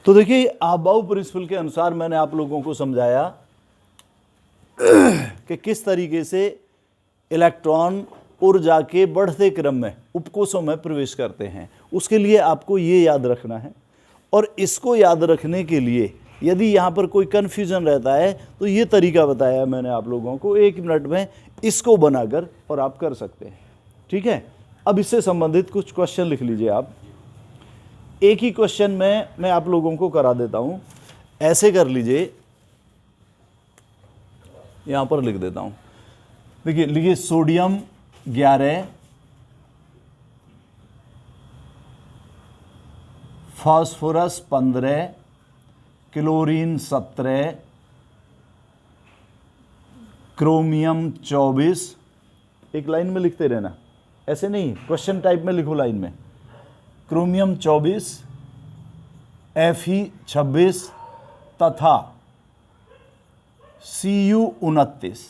तो देखिए about principal के अनुसार मैंने आप लोगों को समझाया कि किस तरीके से इलेक्ट्रॉन ऊर्जा के बढ़ते क्रम में उपकोषों में प्रवेश करते हैं। उसके लिए आपको ये याद रखना है, और इसको याद रखने के लिए यदि यहाँ पर कोई कन्फ्यूजन रहता है तो ये तरीका बताया मैंने आप लोगों को, 1 मिनट में इसको बनाकर और आप कर सकते हैं। ठीक है, अब इससे संबंधित कुछ क्वेश्चन लिख लीजिए आप। एक ही क्वेश्चन में मैं आप लोगों को करा देता हूँ, ऐसे कर लीजिए, यहाँ पर लिख देता हूँ। देखिए लिखिए सोडियम 11, फास्फोरस 15, क्लोरीन 17, क्रोमियम 24। एक लाइन में लिखते रहना, ऐसे नहीं, क्वेश्चन टाइप में लिखो लाइन में। क्रोमियम 24, Fe 26 तथा Cu 29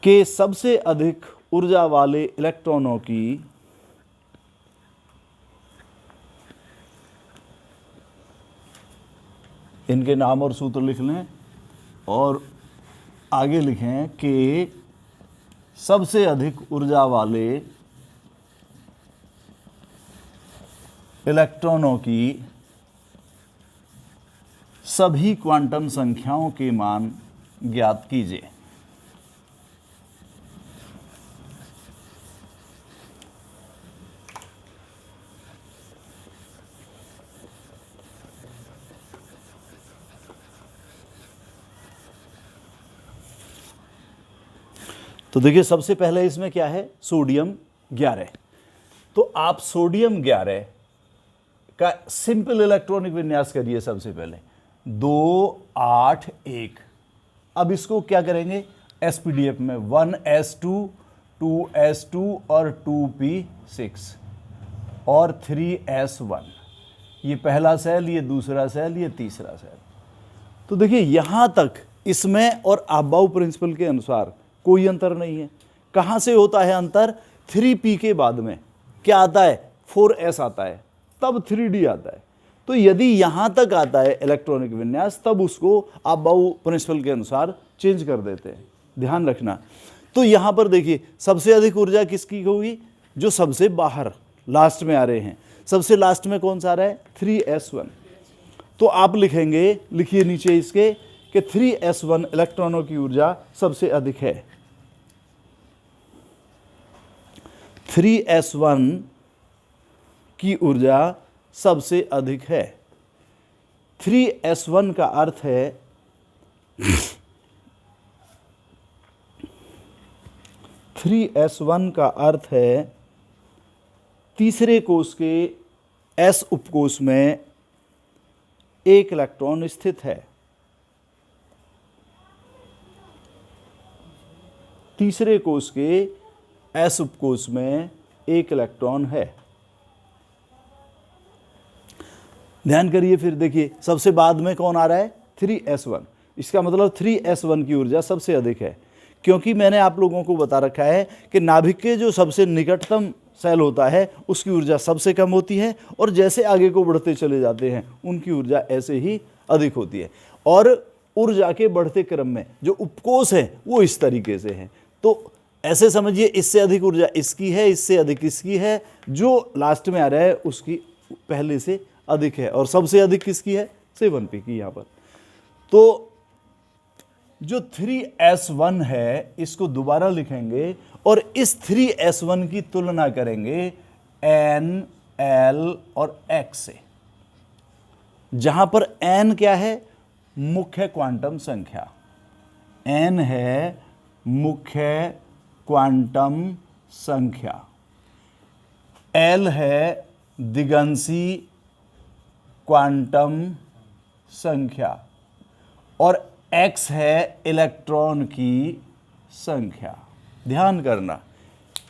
के सबसे अधिक ऊर्जा वाले इलेक्ट्रॉनों की इनके नाम और सूत्र लिख लें, और आगे लिखें कि सबसे अधिक ऊर्जा वाले इलेक्ट्रॉनों की सभी क्वांटम संख्याओं के मान ज्ञात कीजिए। तो देखिए सबसे पहले इसमें क्या है, सोडियम 11। तो आप सोडियम 11 का सिंपल इलेक्ट्रॉनिक विन्यास करिए। सबसे पहले 2 8 1। अब इसको क्या करेंगे, एसपीडीएफ में 1s2 2s2 और 2p6 और 3s1। ये पहला सेल, ये दूसरा सेल, ये तीसरा सेल। तो देखिए यहां तक इसमें और अबाउ प्रिंसिपल के अनुसार कोई अंतर नहीं है। कहां से होता है अंतर, 3p के बाद में क्या आता है, 4s आता है, तब 3d आता है। तो यदि यहां तक आता है इलेक्ट्रॉनिक विन्यास, तब उसको अबाउ प्रिंसिपल के अनुसार चेंज कर देते हैं, ध्यान रखना। तो यहां पर देखिए सबसे अधिक ऊर्जा किसकी होगी, जो सबसे बाहर लास्ट में आ रहे हैं। सबसे लास्ट में कौन सा आ रहा है, 3s1। तो आप लिखेंगे, लिखिए नीचे इसके कि 3s1 इलेक्ट्रॉनों की ऊर्जा सबसे अधिक है। 3s1 की ऊर्जा सबसे अधिक है। 3s1 का अर्थ है 3s1 का अर्थ है तीसरे कोष के s उपकोष में एक इलेक्ट्रॉन स्थित है। तीसरे कोष के s उपकोष में एक इलेक्ट्रॉन है। ध्यान करिए, फिर देखिए सबसे बाद में कौन आ रहा है, 3s1। इसका मतलब 3s1 की ऊर्जा सबसे अधिक है, क्योंकि मैंने आप लोगों को बता रखा है कि नाभिक के जो सबसे निकटतम सेल होता है उसकी ऊर्जा सबसे कम होती है, और जैसे आगे को बढ़ते चले जाते हैं उनकी ऊर्जा ऐसे ही अधिक होती है। और ऊर्जा के बढ़ते क्रम में जो उपकोष है वो इस तरीके से है। तो ऐसे समझिए, इससे अधिक ऊर्जा इसकी है, इससे अधिक इसकी है, जो लास्ट में आ रहा है उसकी पहले से अधिक है, और सबसे अधिक किसकी है, 7p की यहाँ पर। तो जो 3s1 है इसको दोबारा लिखेंगे और इस 3s1 की तुलना करेंगे n, l और x से, जहां पर n क्या है, मुख्य क्वांटम संख्या। n है मुख्य क्वांटम संख्या, l है दिगंशी क्वांटम संख्या, और x है इलेक्ट्रॉन की संख्या। ध्यान करना,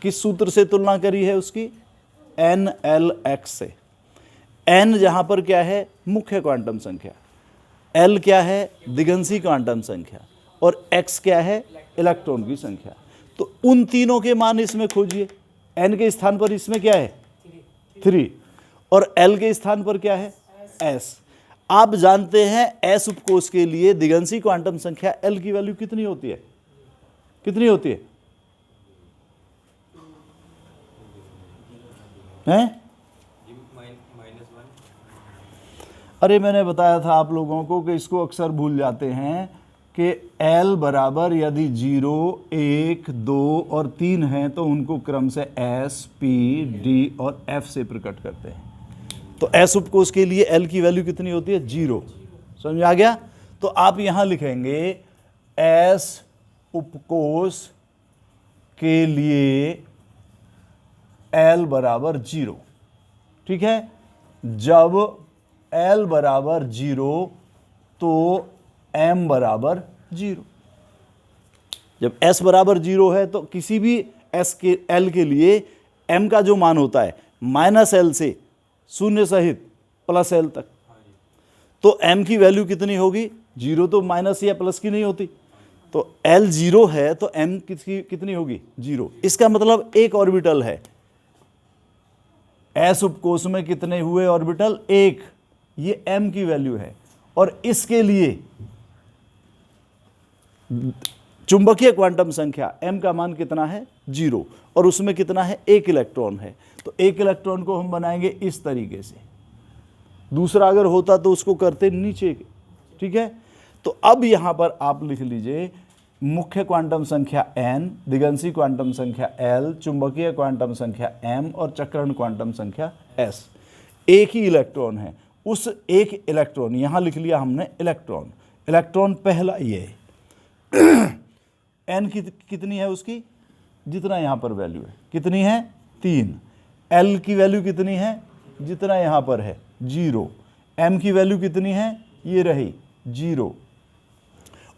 किस सूत्र से तुलना करी है उसकी, n l x से। n जहां पर क्या है, मुख्य क्वांटम संख्या, l क्या है, दिगंशी क्वांटम संख्या, और x क्या है, इलेक्ट्रॉन की संख्या। तो उन तीनों के मान इसमें खोजिए। n के स्थान पर इसमें क्या है, 3 और L के स्थान पर क्या है S। आप जानते हैं S उपकोष के लिए दिगंशी क्वांटम संख्या L की वैल्यू कितनी होती है? कितनी होती है? हैं? अरे मैंने बताया था आप लोगों को कि इसको अक्सर भूल जाते हैं कि L बराबर यदि 0, 1, 2 और 3 हैं तो उनको क्रम से S, P, D और F से प्रकट करते हैं। तो S उपकोष के लिए L की वैल्यू कितनी होती है? 0। समझ आ गया? तो आप यहां लिखेंगे S उपकोष के लिए L बराबर 0। ठीक है, जब L बराबर 0 तो M बराबर 0। जब S बराबर 0 है तो किसी भी S के L के लिए M का जो मान होता है -L से शून्य सहित +L तक, तो M की वैल्यू कितनी होगी? 0 तो माइनस या प्लस की नहीं होती, तो L 0 है तो M कितनी होगी? 0। इसका मतलब एक ऑर्बिटल है। S उपकोष में कितने हुए ऑर्बिटल? 1। ये M की वैल्यू है। और इसके लिए चुंबकीय क्वांटम संख्या M का मान कितना है? 0। और उसमें कितना है? 1 इलेक्ट्रॉन है। तो 1 इलेक्ट्रॉन को हम बनाएंगे इस तरीके से। दूसरा अगर होता तो उसको करते नीचे। ठीक है, तो अब यहां पर आप लिख लीजिए मुख्य क्वांटम संख्या N, दिगंशी क्वांटम संख्या L, चुंबकीय क्वांटम संख्या M और चक्रण क्वांटम संख्या S। एक ही इलेक्ट्रॉन है। उस एक इलेक्ट्रॉन, यहां लिख लिया हमने इलेक्ट्रॉन। इलेक्ट्रॉन पहला ये N कितनी है उसकी? जितना यहां पर वैल्यू है कितनी है? 3। L की वैल्यू कितनी है? जितना यहां पर है 0। M की वैल्यू कितनी है? ये रही 0।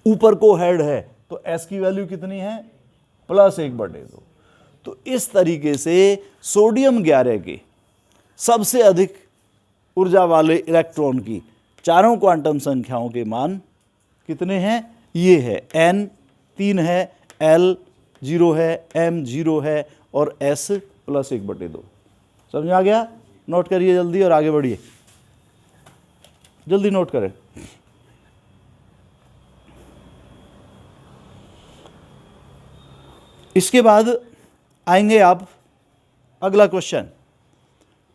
ऊपर को हेड है तो S की वैल्यू कितनी है? +1/2। तो इस तरीके से सोडियम 11 के सबसे अधिक ऊर्जा वाले इलेक्ट्रॉन की चारों क्वांटम संख्याओं के मान कितने हैं? ये है N 3 है, L 0 है, M 0 है और S +1/2। समझ आ गया? नोट करिए जल्दी और आगे बढ़िए। जल्दी नोट करें। इसके बाद आएंगे आप अगला क्वेश्चन।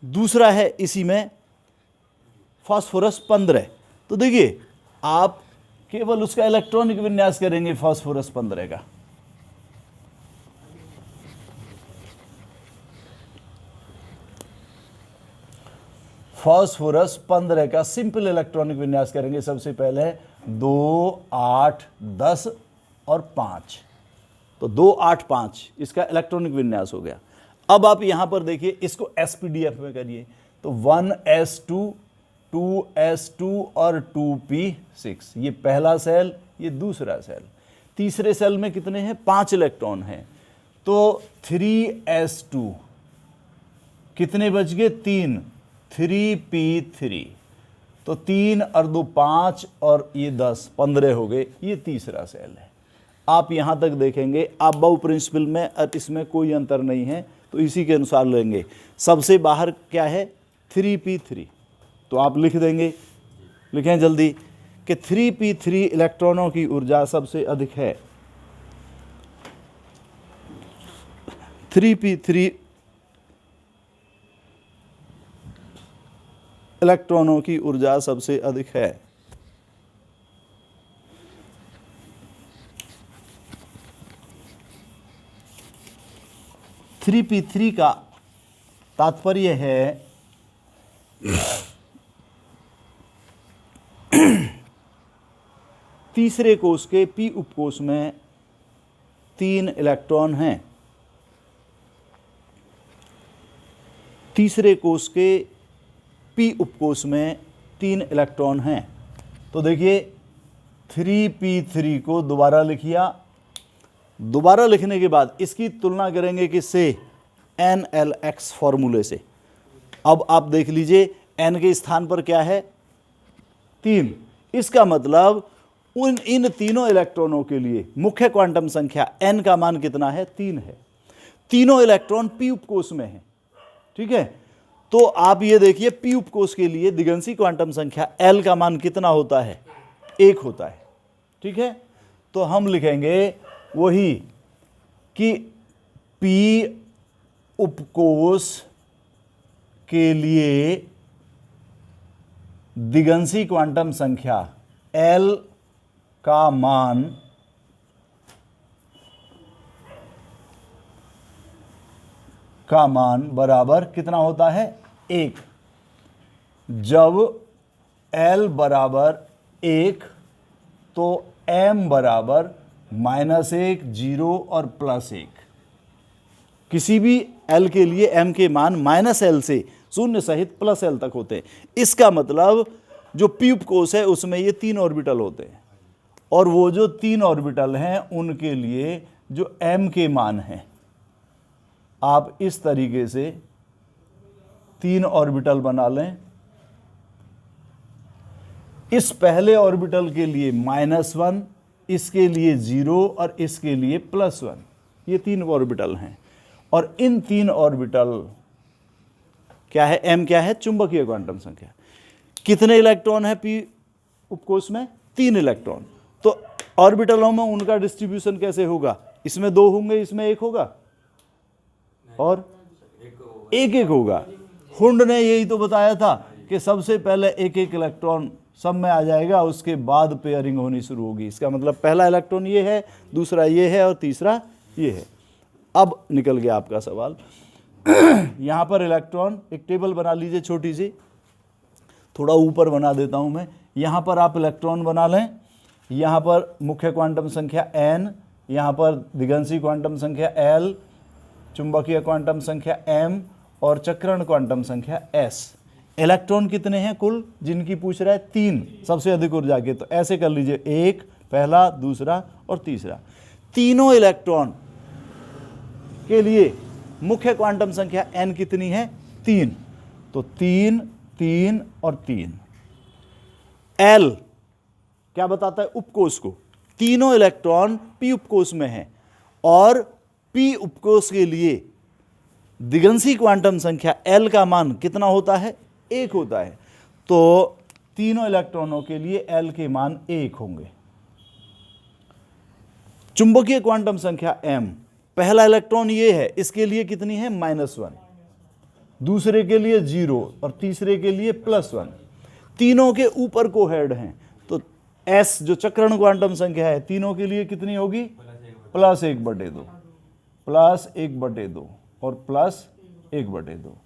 दूसरा है इसी में फास्फोरस 15। तो देखिए आप केवल उसका इलेक्ट्रॉनिक विन्यास करेंगे फास्फोरस 15 का। फास्फोरस 15 का सिंपल इलेक्ट्रॉनिक विन्यास करेंगे। सबसे पहले 2, 8, 10 और 5। तो 2, 8, 5 इसका इलेक्ट्रॉनिक विन्यास हो गया। अब आप यहां पर देखिए, इसको SPDF में करिए तो 1s2, 2s2 और 2p6। ये पहला सेल, ये दूसरा सेल। तीसरे सेल में कितने हैं? 5 इलेक्ट्रॉन हैं। तो 3s2 कितने बच गए? 3, 3p3। तो 3 और 2 5 और ये 10, 15 हो गए। ये तीसरा सेल है। आप यहां तक देखेंगे अबाउ प्रिंसिपल में इसमें कोई अंतर नहीं है, तो इसी के अनुसार लेंगे। सबसे बाहर क्या है? 3p3। तो आप लिख देंगे, लिखें जल्दी कि 3p3 इलेक्ट्रॉनों की ऊर्जा सबसे अधिक है। 3p3 इलेक्ट्रॉनों की ऊर्जा सबसे अधिक है। p3 का तात्पर्य है तीसरे कोष के p उपकोष में 3 इलेक्ट्रॉन हैं। तीसरे कोष के p उपकोष में 3 इलेक्ट्रॉन हैं। तो देखिए 3p3 को दोबारा लिखिया। दोबारा लिखने के बाद इसकी तुलना करेंगे किससे? NLX फॉर्मूले से। अब आप देख लीजिए N के स्थान पर क्या है? 3। इसका मतलब इन तीनों इलेक्ट्रॉनों के लिए मुख्य क्वांटम संख्या N का मान कितना है? 3 है। तीनों इलेक्ट्रॉन p उपकोष में है। ठीक है, तो आप ये देखिए पी उपकोष के लिए दिगंशी क्वांटम संख्या L का मान कितना होता है, 1 होता है। ठीक है, तो हम लिखेंगे वही कि पी उपकोष के लिए दिगंशी क्वांटम संख्या L का मान बराबर कितना होता है, 1। जब L बराबर 1 तो M बराबर -1, 0 और +1। किसी भी L के लिए M के मान -L से शून्य सहित +L तक होते हैं। इसका मतलब जो पी उपकोष है उसमें ये 3 ऑर्बिटल होते हैं, और वो जो 3 ऑर्बिटल हैं उनके लिए जो M के मान हैं, आप इस तरीके से 3 ऑर्बिटल बना लें। इस पहले ऑर्बिटल के लिए -1, इसके लिए 0 और इसके लिए +1, ये 3 ऑर्बिटल हैं। और इन 3 ऑर्बिटल क्या है, M क्या है, चुंबकीय क्वांटम संख्या। कितने इलेक्ट्रॉन है पी उपकोष में, 3 इलेक्ट्रॉन। तो ऑर्बिटलों में उनका डिस्ट्रीब्यूशन कैसे होगा, इसमें 2 होंगे, इसमें 1 होगा, और 1-1 होगा। हुंड ने यही तो बताया था कि सबसे पहले 1-1 इलेक्ट्रॉन सब में आ जाएगा, उसके बाद पेयरिंग होनी शुरू होगी। इसका मतलब पहला इलेक्ट्रॉन ये है, दूसरा ये है और तीसरा ये है। अब निकल गया आपका सवाल। यहाँ पर इलेक्ट्रॉन, एक टेबल बना लीजिए छोटी सी, थोड़ा ऊपर बना देता हूँ मैं। यहाँ पर आप इलेक्ट्रॉन बना लें, यहाँ पर मुख्य क्वांटम संख्या n, यहाँ पर दिगंशी क्वांटम संख्या L, चुंबकीय क्वांटम संख्या m और चक्रण क्वांटम संख्या s। इलेक्ट्रॉन कितने हैं कुल जिनकी पूछ रहा है, 3, सबसे अधिक ऊर्जा के। तो ऐसे कर लीजिए, 1, पहला, दूसरा और तीसरा। तीनों इलेक्ट्रॉन के लिए मुख्य क्वांटम संख्या n कितनी है, 3। तो 3, 3 और 3। L क्या बताता है, उपकोष को। तीनों इलेक्ट्रॉन p उपकोष में हैं, और p उपकोष के लिए दिगंशी क्वांटम संख्या L का मान कितना होता है, 1 होता है। तो तीनों इलेक्ट्रॉनों के लिए L के मान 1 होंगे। चुंबकीय क्वांटम संख्या m, पहला इलेक्ट्रॉन ये है, इसके लिए कितनी है, -1, दूसरे के लिए 0 और तीसरे के लिए +1। तीनों के ऊपर को हेड हैं, तो s जो चक्रण क्वांटम संख्या है तीनों के लिए कितनी होगी, +1/2, +1/2 और +1/2।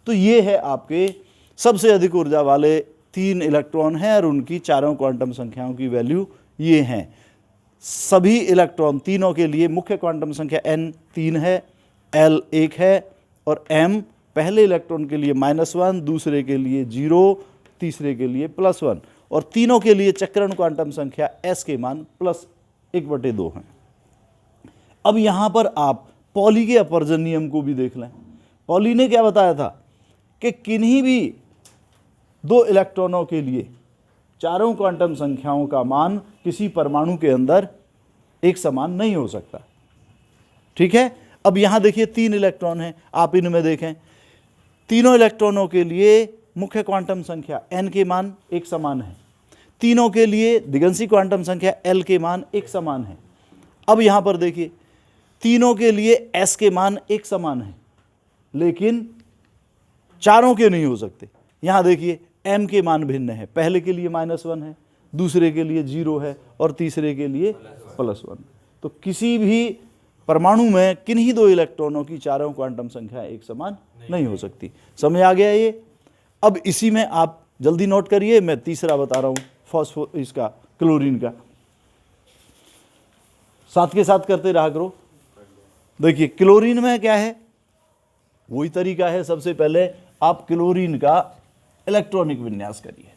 तो ये है आपके सबसे अधिक ऊर्जा वाले 3 इलेक्ट्रॉन हैं, और उनकी चारों क्वांटम संख्याओं की वैल्यू ये हैं। सभी इलेक्ट्रॉन तीनों के लिए मुख्य क्वांटम संख्या n 3 है, L 1 है, और m पहले इलेक्ट्रॉन के लिए -1, दूसरे के लिए 0, तीसरे के लिए +1, और तीनों के लिए चक्रण क्वांटम संख्या s के मान +1/2 हैं। अब यहाँ पर आप पॉली के अपवर्जन नियम को भी देख लें। पॉली ने क्या बताया था कि किन्हीं भी 2 इलेक्ट्रॉनों के लिए चारों क्वांटम संख्याओं का मान किसी परमाणु के अंदर एक समान नहीं हो सकता। ठीक है, अब यहां देखिए 3 इलेक्ट्रॉन हैं, आप इनमें देखें, तीनों इलेक्ट्रॉनों के लिए मुख्य क्वांटम संख्या n के मान एक समान है, तीनों के लिए दिगंशी क्वांटम संख्या L के मान एक समान है। अब यहां पर देखिए, तीनों के लिए s के मान एक समान है, लेकिन चारों के नहीं हो सकते। यहां देखिए m के मान भिन्न है, पहले के लिए -1 है, दूसरे के लिए 0 है और तीसरे के लिए +1। तो किसी भी परमाणु में किन्हीं 2 इलेक्ट्रॉनों की चारों क्वांटम संख्या एक समान नहीं हो सकती। समझ आ गया ये। अब इसी में आप जल्दी नोट करिए, मैं तीसरा बता रहा हूँ, इसका क्लोरीन का, साथ के साथ करते रहा करो। देखिए क्लोरीन में क्या है, वही तरीका है। सबसे पहले आप क्लोरीन का इलेक्ट्रॉनिक विन्यास करिए।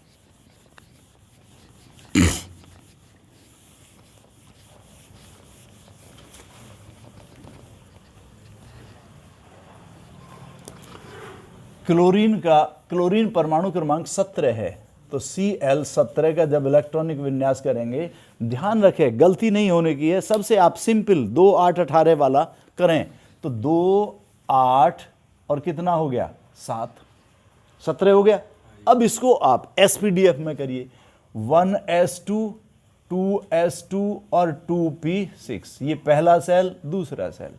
क्लोरीन परमाणु क्रमांक 17 है, तो Cl17 का जब इलेक्ट्रॉनिक विन्यास करेंगे, ध्यान रखें गलती नहीं होने की है। सबसे आप सिंपल 2 8 18 वाला करें, तो 2 8 और कितना हो गया 7, 17 हो गया। अब इसको आप SPDF में करिए, 1s2 2s2 और 2p6, ये पहला सेल दूसरा सेल,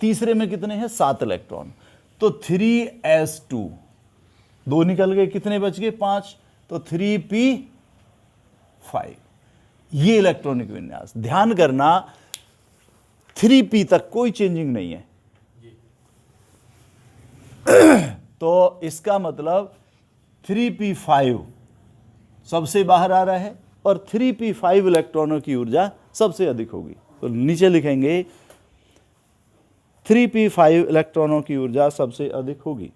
तीसरे में कितने हैं 7 इलेक्ट्रॉन, तो 3s2, 2 निकल गए, कितने बच गए 5, तो 3p5। ये इलेक्ट्रॉनिक विन्यास, ध्यान करना 3p तक कोई चेंजिंग नहीं है। तो इसका मतलब 3p5 सबसे बाहर आ रहा है और 3p5 इलेक्ट्रॉनों की ऊर्जा सबसे अधिक होगी। तो नीचे लिखेंगे 3p5 इलेक्ट्रॉनों की ऊर्जा सबसे अधिक होगी।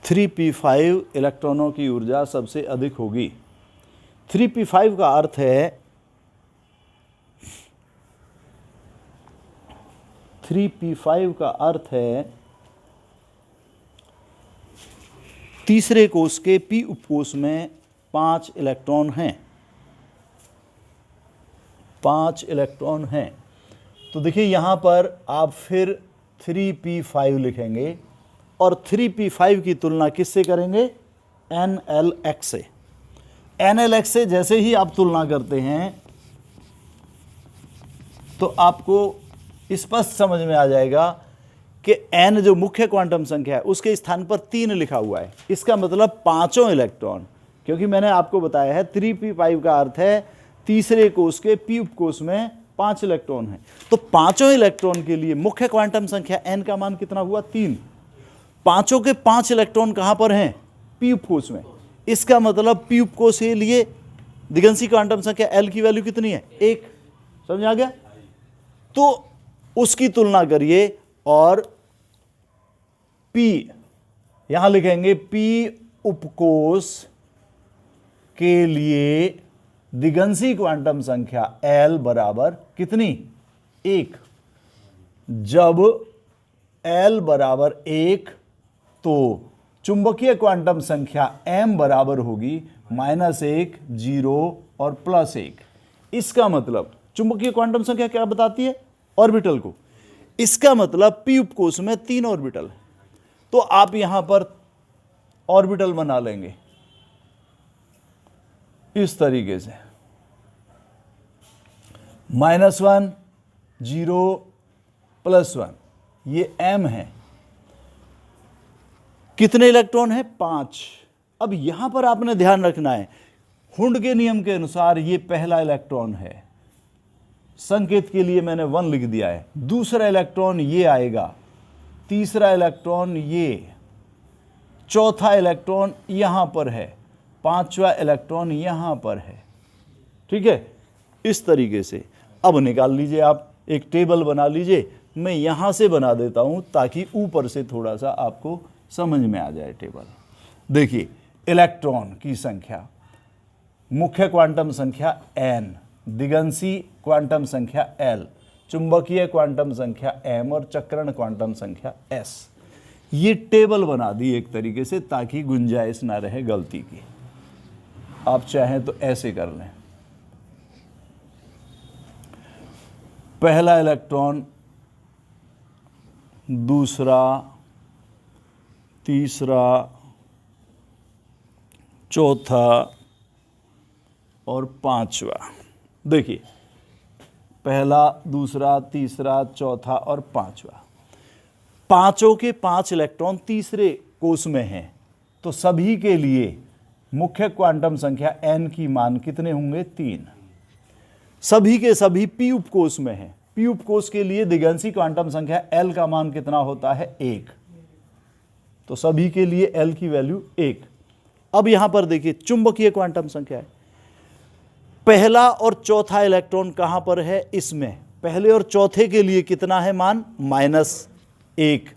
थ्री p5 इलेक्ट्रॉनों की ऊर्जा सबसे अधिक होगी। 3p5 का अर्थ है 3p5 का अर्थ है तीसरे कोष के p उपकोष में 5 इलेक्ट्रॉन हैं, 5 इलेक्ट्रॉन हैं। तो देखिए यहां पर आप फिर 3p5 लिखेंगे और 3p5 की तुलना किससे करेंगे, NLX से। NLX से जैसे ही आप तुलना करते हैं तो आपको स्पष्ट समझ में आ जाएगा कि N जो मुख्य क्वांटम संख्या है उसके स्थान पर 3 लिखा हुआ है, इसका मतलब पांचों इलेक्ट्रॉन, क्योंकि मैंने आपको बताया है 3p5 का अर्थ है तीसरे कोष के p उपकोष में 5 इलेक्ट्रॉन हैं। तो पांचों इलेक्ट्रॉन के लिए मुख्य क्वांटम संख्या N का मान कितना हुआ, 3। पांचों के 5 इलेक्ट्रॉन कहां पर हैं, p उपकोष में। इसका मतलब p उपकोष के लिए दिगंशी क्वांटम संख्या L की वैल्यू कितनी है, 1। समझ आ गया। तो उसकी तुलना करिए और p यहां लिखेंगे, p उपकोष के लिए दिगंशी क्वांटम संख्या L बराबर कितनी, 1। जब L बराबर 1 तो चुंबकीय क्वांटम संख्या m बराबर होगी -1, 0 और +1। इसका मतलब चुंबकीय क्वांटम संख्या क्या बताती है, ऑर्बिटल को। इसका मतलब p उपकोष में 3 ऑर्बिटल है। तो आप यहां पर ऑर्बिटल बना लेंगे इस तरीके से, -1, 0, +1, ये m है। कितने इलेक्ट्रॉन है, 5। अब यहां पर आपने ध्यान रखना है, हुंड के नियम के अनुसार ये पहला इलेक्ट्रॉन है, संकेत के लिए मैंने 1 लिख दिया है। दूसरा इलेक्ट्रॉन ये आएगा, तीसरा इलेक्ट्रॉन ये, चौथा इलेक्ट्रॉन यहां पर है, पांचवा इलेक्ट्रॉन यहां पर है। ठीक है, इस तरीके से अब निकाल लीजिए, आप एक टेबल बना लीजिए। मैं यहां से बना देता हूं ताकि ऊपर से थोड़ा सा आपको समझ में आ जाए टेबल। देखिए, इलेक्ट्रॉन की संख्या, मुख्य क्वांटम संख्या n, दिगंशी क्वांटम संख्या L, चुंबकीय क्वांटम संख्या m और चक्रण क्वांटम संख्या s। ये टेबल बना दी एक तरीके से ताकि गुंजाइश ना रहे गलती की। आप चाहें तो ऐसे कर लें, पहला इलेक्ट्रॉन, दूसरा, तीसरा, चौथा और पांचवा। देखिए, पहला, दूसरा, तीसरा, चौथा और पांचवा, पांचों के 5 इलेक्ट्रॉन तीसरे कोष में हैं। तो सभी के लिए मुख्य क्वांटम संख्या n की मान कितने होंगे, 3। सभी के सभी p उपकोष में हैं। p उपकोष के लिए दिगंशी क्वांटम संख्या L का मान कितना होता है, 1। तो सभी के लिए L की वैल्यू 1। अब यहां पर देखिए, चुंबकीय क्वांटम संख्या है, पहला और चौथा इलेक्ट्रॉन कहां पर है, इसमें। पहले और चौथे के लिए कितना है मान, -1।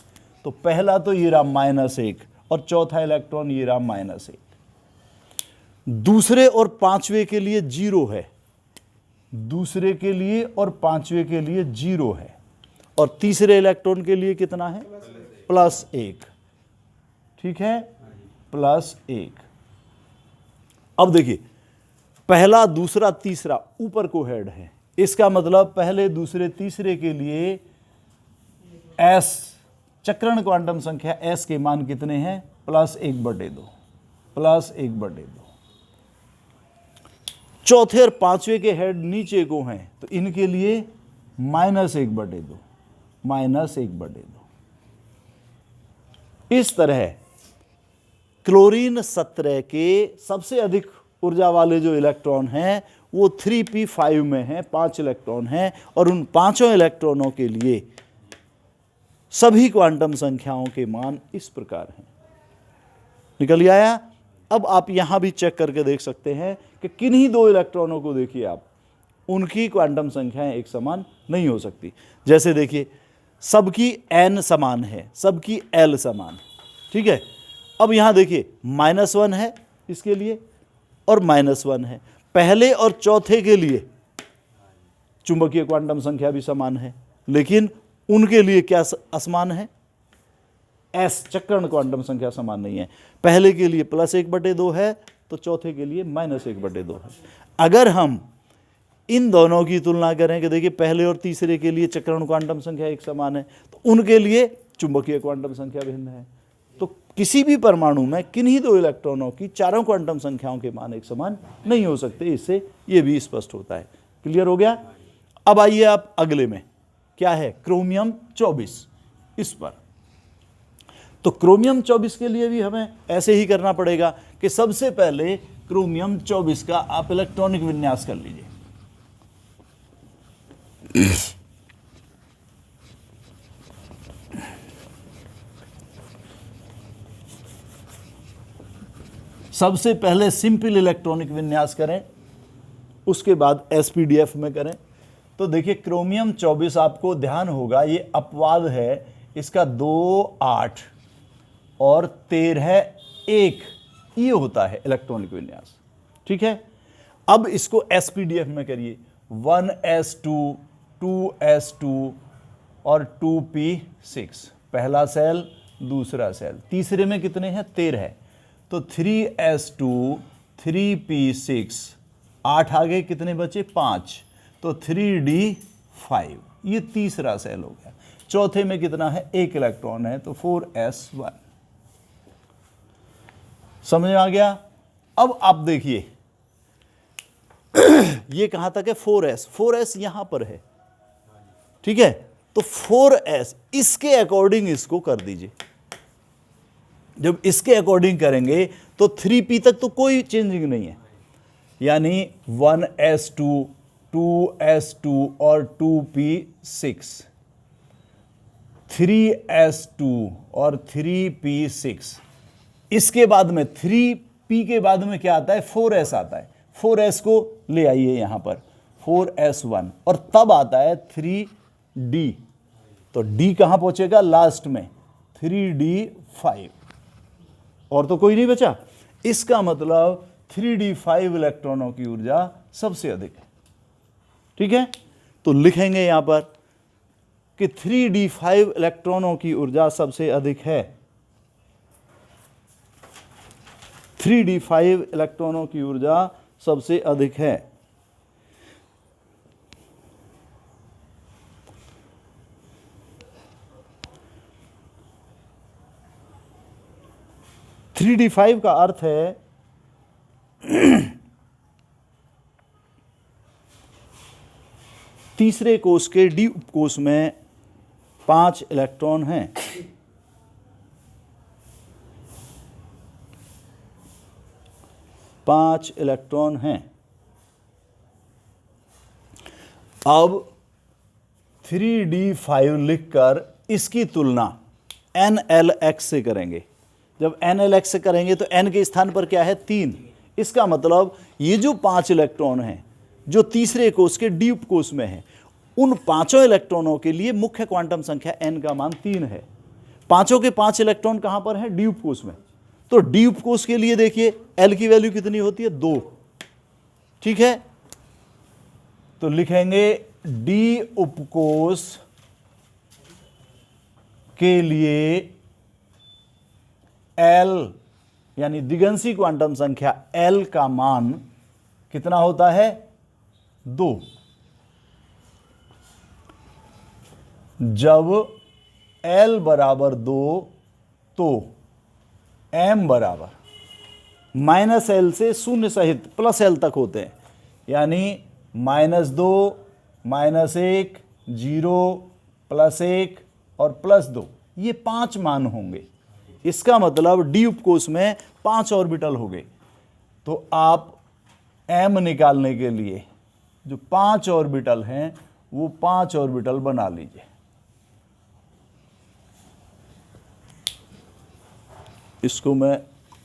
तो पहला तो ये रहा -1 और चौथा इलेक्ट्रॉन ये रहा -1। दूसरे और पांचवे के लिए 0 है, दूसरे के लिए और पांचवे के लिए 0 है, और तीसरे इलेक्ट्रॉन के लिए कितना है? +1। ठीक है, +1। अब देखिए, पहला, दूसरा, तीसरा ऊपर को हेड है, इसका मतलब पहले, दूसरे, तीसरे के लिए s चक्रण क्वांटम संख्या s के मान कितने हैं? +1/2, +1/2। चौथे और पांचवे के हेड नीचे को हैं, तो इनके लिए -1/2, -1/2। इस तरह क्लोरीन 17 के सबसे अधिक ऊर्जा वाले जो इलेक्ट्रॉन हैं वो 3p5 में हैं, 5 इलेक्ट्रॉन हैं, और उन पांचों इलेक्ट्रॉनों के लिए सभी क्वांटम संख्याओं के मान इस प्रकार हैं। निकल आया? अब आप यहां भी चेक करके देख सकते हैं कि किन्हीं दो इलेक्ट्रॉनों को देखिए आप, उनकी क्वांटम संख्याएं एक समान नहीं हो सकती। जैसे देखिए, सबकी n समान है, सबकी l समान है, ठीक है। अब यहां देखिए, -1 है इसके लिए और -1 है। पहले और चौथे के लिए चुंबकीय क्वांटम संख्या भी समान है, लेकिन उनके लिए क्या असमान है? s चक्रण क्वांटम संख्या समान नहीं है। पहले के लिए +1/2 है, तो चौथे के लिए -1/2 है। अगर हम इन दोनों की तुलना करें कि देखिए, पहले और तीसरे के लिए चक्रण क्वांटम संख्या एक समान है, तो उनके लिए चुंबकीय क्वांटम संख्या भिन्न है। तो किसी भी परमाणु में किन्हीं दो इलेक्ट्रॉनों की चारों क्वांटम संख्याओं के मान एक समान नहीं हो सकते, इससे ये भी स्पष्ट होता है। क्लियर हो गया? अब आइए आप अगले में, क्या है? क्रोमियम 24। इस पर तो क्रोमियम 24 के लिए भी हमें ऐसे ही करना पड़ेगा कि सबसे पहले क्रोमियम 24 का आप इलेक्ट्रॉनिक विन्यास कर लीजिए। सबसे पहले सिंपल इलेक्ट्रॉनिक विन्यास करें, उसके बाद एसपीडीएफ में करें। तो देखिए, क्रोमियम 24 आपको ध्यान होगा ये अपवाद है, इसका 2 8 और 13 1 ये होता है इलेक्ट्रॉनिक विन्यास, ठीक है। अब इसको एसपीडीएफ में करिए, 1s2 2s2 और 2p6, पहला सेल दूसरा सेल, तीसरे में कितने हैं? 13, तो 3s2 3p6, 8 आगे कितने बचे? 5, तो 3d5, ये तीसरा सेल हो गया। चौथे में कितना है? 1 इलेक्ट्रॉन है, तो 4s1। समझ में आ गया? अब आप देखिए, ये कहां तक है? 4s यहां पर है, ठीक है। तो 4s इसके अकॉर्डिंग इसको कर दीजिए। जब इसके अकॉर्डिंग करेंगे तो 3p तक तो कोई चेंजिंग नहीं है, यानी 1s2 2s2 और 2p6, 3s2 और 3p6। इसके बाद में 3p के बाद में क्या आता है? 4s आता है। 4s को ले आइए यहां पर, 4s1, और तब आता है 3d। तो d कहां पहुंचेगा? लास्ट में, 3d5, और तो कोई नहीं बचा। इसका मतलब 3d5 इलेक्ट्रॉनों की ऊर्जा सबसे अधिक है, ठीक है। तो लिखेंगे यहां पर कि 3d5 इलेक्ट्रॉनों की ऊर्जा सबसे अधिक है। 3d5 इलेक्ट्रॉनों की ऊर्जा सबसे अधिक है। (3d5) का अर्थ है तीसरे कोष के डी उपकोष में 5 इलेक्ट्रॉन हैं। पांच इलेक्ट्रॉन हैं। अब 3d5 लिखकर इसकी तुलना NLX से करेंगे। जब NLX से करेंगे तो N के स्थान पर क्या है? 3। इसका मतलब ये जो 5 इलेक्ट्रॉन हैं जो तीसरे कोष के डी उपकोष में है, उन पांचों इलेक्ट्रॉनों के लिए मुख्य क्वांटम संख्या n का मान 3 है। पांचों के 5 इलेक्ट्रॉन कहां पर हैं? डी उपकोष में। तो डी उपकोष के लिए देखिए L की वैल्यू कितनी होती है? 2, ठीक है। तो लिखेंगे डी उपकोष के लिए L यानी दिगंशी क्वांटम संख्या L का मान कितना होता है? 2। जब L बराबर 2 तो M बराबर -L से शून्य सहित +L तक होते हैं, यानी -2, -1, 0, +1 और +2, ये 5 मान होंगे। इसका मतलब डी उपकोष में 5 ऑर्बिटल हो गए। तो आप M निकालने के लिए जो 5 ऑर्बिटल हैं वो 5 ऑर्बिटल बना लीजिए। इसको मैं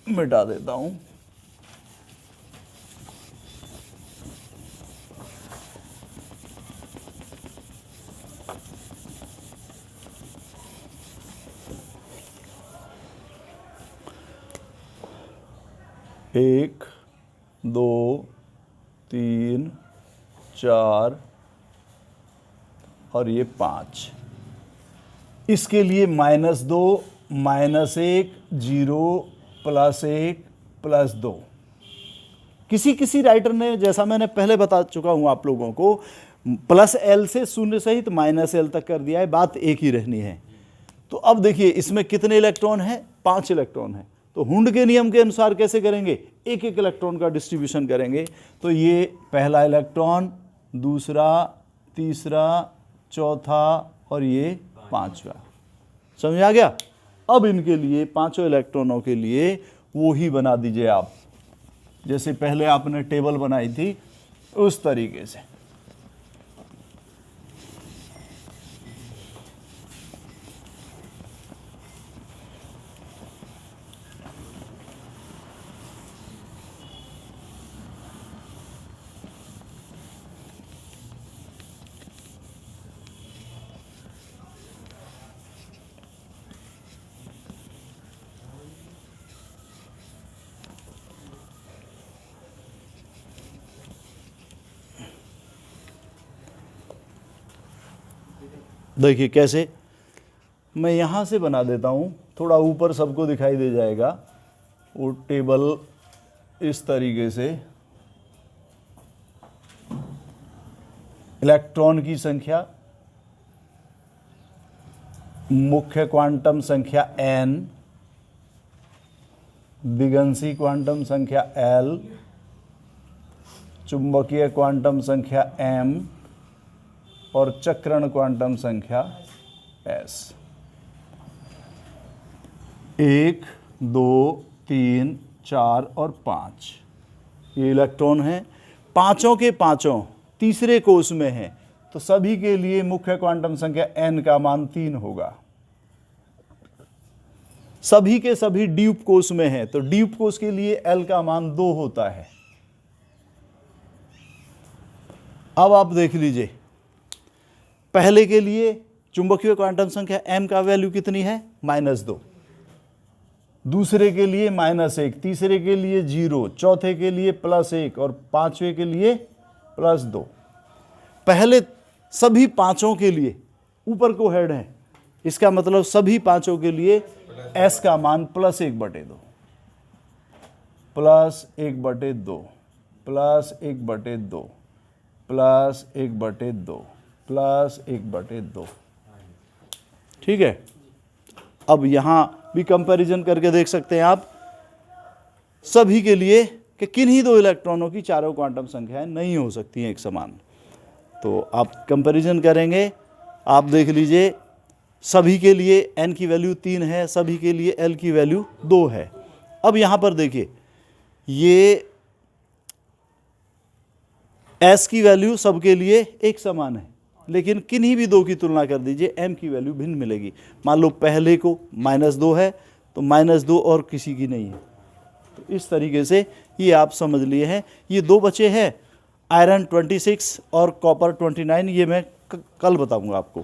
मिटा देता हूं। एक, 2, 3, 4 और ये 5। इसके लिए -2, -1, 0, +1, +2। किसी राइटर ने, जैसा मैंने पहले बता चुका हूं आप लोगों को, +L से शून्य सहित -L तक कर दिया है, बात एक ही रहनी है। तो अब देखिए इसमें कितने इलेक्ट्रॉन हैं? 5 इलेक्ट्रॉन हैं। तो हुंड के नियम के अनुसार कैसे करेंगे? एक एक इलेक्ट्रॉन का डिस्ट्रीब्यूशन करेंगे। तो ये पहला इलेक्ट्रॉन, दूसरा, तीसरा, चौथा और ये 5वां। समझ आ गया? अब इनके लिए, पांचों इलेक्ट्रॉनों के लिए वो ही बना दीजिए आप, जैसे पहले आपने टेबल बनाई थी उस तरीके से। देखिए कैसे, मैं यहाँ से बना देता हूँ, थोड़ा ऊपर सबको दिखाई दे जाएगा। वो टेबल इस तरीके से, इलेक्ट्रॉन की संख्या, मुख्य क्वांटम संख्या n, दिगंशी क्वांटम संख्या L, चुंबकीय क्वांटम संख्या m और चक्रण क्वांटम संख्या s। 1, 2, 3, 4 और 5 ये इलेक्ट्रॉन हैं। पांचों के पांचों तीसरे कोष में हैं, तो सभी के लिए मुख्य क्वांटम संख्या n का मान 3 होगा। सभी के सभी डी उपकोष में हैं, तो डी उपकोष के लिए L का मान 2 होता है। अब आप देख लीजिए, पहले के लिए चुंबकीय क्वांटम संख्या m का वैल्यू कितनी है? -2। दूसरे के लिए -1, तीसरे के लिए 0, चौथे के लिए +1 और 5वें के लिए +2। पहले सभी पांचों के लिए ऊपर को हेड है, इसका मतलब सभी पांचों के लिए s का मान +1/2, +1/2, +1/2, +1/2, +1/2। ठीक है। अब यहां भी कंपैरिजन करके देख सकते हैं आप सभी के लिए कि किन्हीं दो इलेक्ट्रॉनों की चारों क्वांटम संख्याएं नहीं हो सकती हैं एक समान। तो आप कंपैरिजन करेंगे, आप देख लीजिए सभी के लिए n की वैल्यू 3 है, सभी के लिए L की वैल्यू 2 है। अब यहां पर देखिए, ये S की वैल्यू सबके लिए एक समान है, लेकिन किन्हीं भी दो की तुलना कर दीजिए, m की वैल्यू भिन्न मिलेगी। मान लो पहले को -2 है तो -2 और किसी की नहीं है। तो इस तरीके से ये आप समझ लिए हैं। ये दो बचे हैं, आयरन 26 और कॉपर 29, ये मैं कल बताऊंगा आपको।